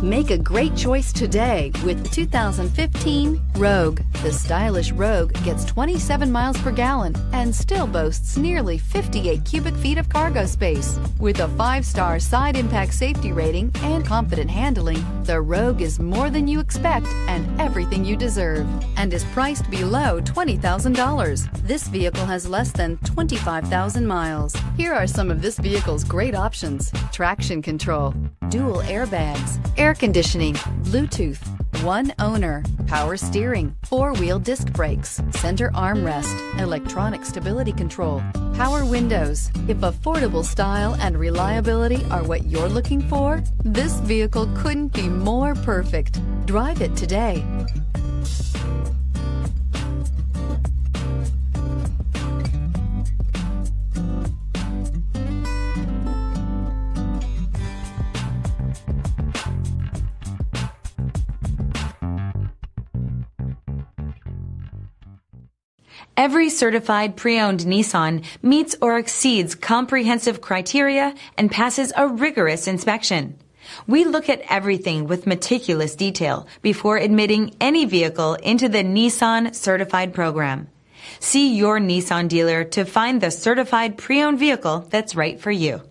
Make a great choice today with the 2015 Rogue. The stylish Rogue gets 27 miles per gallon and still boasts nearly 58 cubic feet of cargo space. With a 5-star side impact safety rating and confident handling, the Rogue is more than you expect and everything you deserve, and is priced below $20,000. This vehicle has less than 25,000 miles. Here are some of this vehicle's great options: traction control, dual airbags, air conditioning, Bluetooth, one owner, power steering, 4-wheel disc brakes, center armrest, electronic stability control, power windows. If affordable style and reliability are what you're looking for, this vehicle couldn't be more perfect. Drive it today. Every certified pre-owned Nissan meets or exceeds comprehensive criteria and passes a rigorous inspection. We look at everything with meticulous detail before admitting any vehicle into the Nissan Certified Program. See your Nissan dealer to find the certified pre-owned vehicle that's right for you.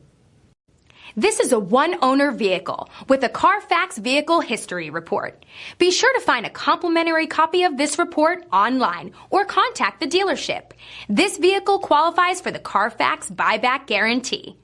This is a one-owner vehicle with a CARFAX Vehicle History Report. Be sure to find a complimentary copy of this report online or contact the dealership. This vehicle qualifies for the CARFAX Buyback Guarantee.